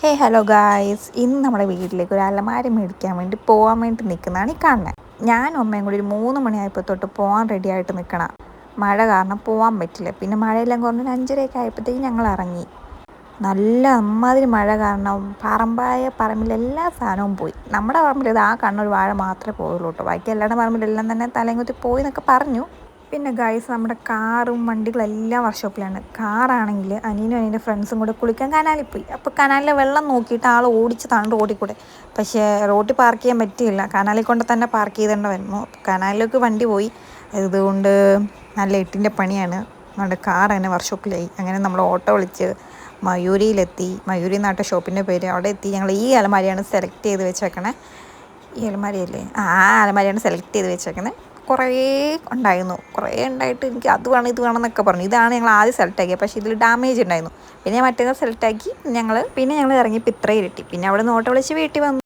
ഹേ hello guys, ഇന്ന് നമ്മുടെ വീട്ടിലേക്ക് ഒരു അലമാര മേടിക്കാൻ വേണ്ടി പോകാൻ വേണ്ടി നിൽക്കുന്നതാണ് ഈ കാണുന്നത്. ഞാനും അമ്മയും കൂടി ഒരു 3 മണിയായപ്പോൾ തൊട്ട് പോകാൻ റെഡി ആയിട്ട് നിൽക്കണം. മഴ കാരണം പോകാൻ പറ്റില്ല. പിന്നെ മഴയെല്ലാം കുറഞ്ഞ് 5:30 ആയപ്പോഴത്തേക്കും ഞങ്ങൾ ഇറങ്ങി. നല്ല അമ്മാതിരി മഴ കാരണം പറമ്പിൽ എല്ലാ സാധനവും പോയി. നമ്മുടെ പറമ്പിൽ ഇത് ആ കണ്ണൊരു വാഴ മാത്രമേ പോയുള്ളൂ കേട്ടോ. ബാക്കി എല്ലാവരുടെ പറമ്പിലെല്ലാം തന്നെ തലയും കുത്തി പോയി എന്നൊക്കെ പറഞ്ഞു. പിന്നെ ഗൈസ്, നമ്മുടെ കാറും വണ്ടികളെല്ലാം വർക്ക്ഷോപ്പിലാണ്. കാറാണെങ്കിൽ അനിയനും അനിയൻ്റെ ഫ്രണ്ട്സും കൂടെ കുളിക്കാൻ കനാലിൽ പോയി. അപ്പോൾ കനാലിലെ വെള്ളം നോക്കിയിട്ട് ആൾ ഓടിച്ചതാണ് റോഡിൽ കൂടെ. പക്ഷേ റോഡിൽ പാർക്ക് ചെയ്യാൻ പറ്റിയില്ല, കനാലിൽ കൊണ്ട് തന്നെ പാർക്ക് ചെയ്തേണ്ട വരുന്നു. കനാലിലേക്ക് വണ്ടി പോയി. ഇതുകൊണ്ട് നല്ല എട്ടിൻ്റെ പണിയാണ്. നമ്മുടെ കാർ തന്നെ വർക്ക്ഷോപ്പിലായി. അങ്ങനെ നമ്മൾ ഓട്ടോ വിളിച്ച് മയൂരിയിലെത്തി. മയൂരി നാട്ടെ ഷോപ്പിൻ്റെ പേര്. അവിടെ എത്തി ഞങ്ങൾ ഈ അലമാരിയാണ് സെലക്ട് ചെയ്ത് വെച്ചേക്കണേ. ഈ അലമാരിയല്ലേ, ആ അലമാരിയാണ് സെലക്ട് ചെയ്ത് വെച്ചേക്കുന്നത്. കുറേ ഉണ്ടായിട്ട് എനിക്ക് അത് വേണം ഇത് വേണം എന്നൊക്കെ പറഞ്ഞു. ഇതാണ് ഞങ്ങൾ ആദ്യം സെലക്ട് ആക്കിയത്, പക്ഷേ ഇതിൽ ഡാമേജ് ഉണ്ടായിരുന്നു. പിന്നെ മറ്റേത് സെലക്ട് ആക്കി ഞങ്ങൾ ഇറങ്ങിയപ്പോൾ ഇത്രയും ഇരട്ടി. പിന്നെ അവിടെ നിന്ന് ഓട്ടോ വിളിച്ച് വീട്ടിൽ വന്നു.